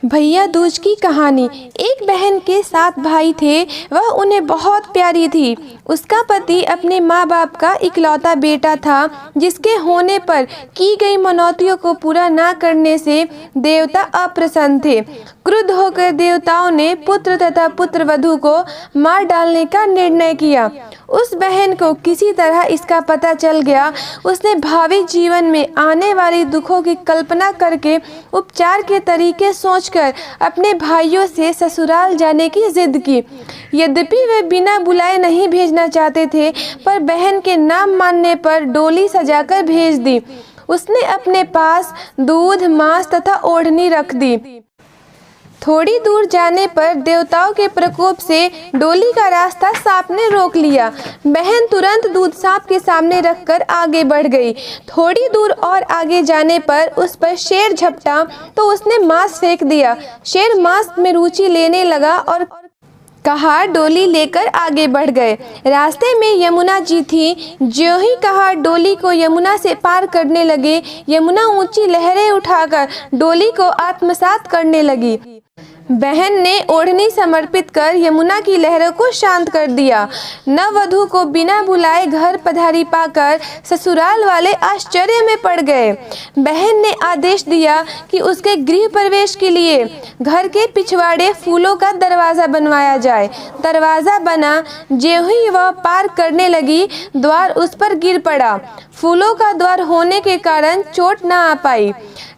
भैया दूज की कहानी। एक बहन के 7 भाई थे। वह उन्हें बहुत प्यारी थी। उसका पति अपने माँ बाप का इकलौता बेटा था, जिसके होने पर की गई मनौतियों को पूरा ना करने से देवता अप्रसन्न थे। क्रुद्ध होकर देवताओं ने पुत्र तथा पुत्रवधू को मार डालने का निर्णय किया। उस बहन को किसी तरह इसका पता चल गया। उसने भावी जीवन में आने वाले दुखों की कल्पना करके उपचार के तरीके सोचकर अपने भाइयों से ससुराल जाने की जिद की। यद्यपि वे बिना बुलाए नहीं भेजना चाहते थे, पर बहन के नाम मानने पर डोली सजाकर भेज दी। उसने अपने पास दूध, मांस तथा ओढ़नी रख दी। थोड़ी दूर जाने पर देवताओं के प्रकोप से डोली का रास्ता सांप ने रोक लिया। बहन तुरंत दूध सांप के सामने रखकर आगे बढ़ गई। थोड़ी दूर और आगे जाने पर उस पर शेर झपटा तो उसने मांस फेंक दिया। शेर मांस में रुचि लेने लगा और कहार डोली लेकर आगे बढ़ गए। रास्ते में यमुना जी थी। ज्यों ही कहार डोली को यमुना से पार करने लगे, यमुना ऊंची लहरें उठाकर डोली को आत्मसात करने लगी। बहन ने ओढ़नी समर्पित कर यमुना की लहरों को शांत कर दिया। नववधू को बिना बुलाए घर पधारी पाकर ससुराल वाले आश्चर्य में पड़ गए। बहन ने आदेश दिया कि उसके गृह प्रवेश के लिए घर के पिछवाड़े फूलों का दरवाज़ा बनवाया जाए। दरवाज़ा बना। ज्यों ही वह पार करने लगी, द्वार उस पर गिर पड़ा। फूलों का द्वार होने के कारण चोट न आ पाई।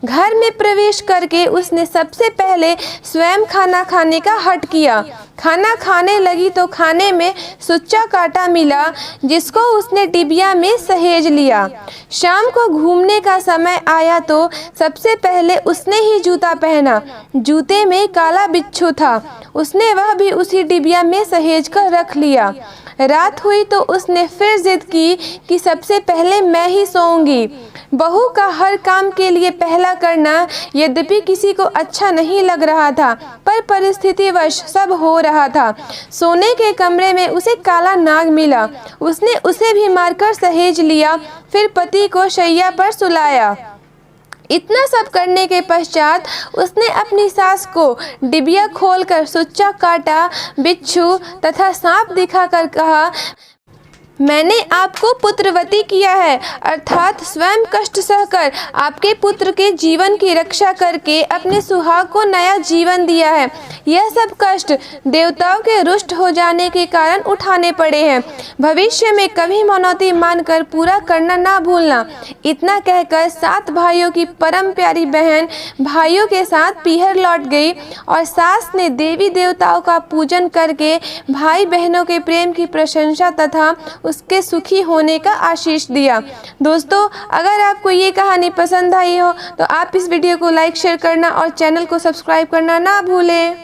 घर में प्रवेश करके उसने सबसे पहले स्वयं खाना खाने का हठ किया। खाना खाने लगी तो खाने में सुच्चा कांटा मिला, जिसको उसने डिबिया में सहेज लिया। शाम को घूमने का समय आया तो सबसे पहले उसने ही जूता पहना। जूते में काला बिच्छू था। उसने वह भी उसी डिबिया में सहेज कर रख लिया। रात हुई तो उसने फिर जिद की कि सबसे पहले मैं ही सोऊंगी। बहू का हर काम के लिए पहला करना यद्यपि किसी को अच्छा नहीं लग रहा था, पर परिस्थितिवश सब हो रहा था। सोने के कमरे में उसे काला नाग मिला। उसने उसे भी मारकर सहेज लिया, फिर पति को शैया पर सुलाया। इतना सब करने के पश्चात उसने अपनी सास को डिबिया खोलकर सुच्चा कांटा, बिच्छू तथा सांप दिखाकर कहा, मैंने आपको पुत्रवती किया है, अर्थात स्वयं कष्ट सहकर आपके पुत्र के जीवन की रक्षा करके अपने सुहाग को नया जीवन दिया है। यह सब कष्ट देवताओं के रुष्ट हो जाने के कारण उठाने पड़े हैं। भविष्य में कभी मनौती मानकर पूरा करना ना भूलना। इतना कहकर 7 भाइयों की परम प्यारी बहन भाइयों के साथ पीहर लौट गई और सास ने देवी देवताओं का पूजन करके भाई बहनों के प्रेम की प्रशंसा तथा उसके सुखी होने का आशीष दिया। दोस्तों, अगर आपको ये कहानी पसंद आई हो तो आप इस वीडियो को लाइक, शेयर करना और चैनल को सब्सक्राइब करना ना भूलें।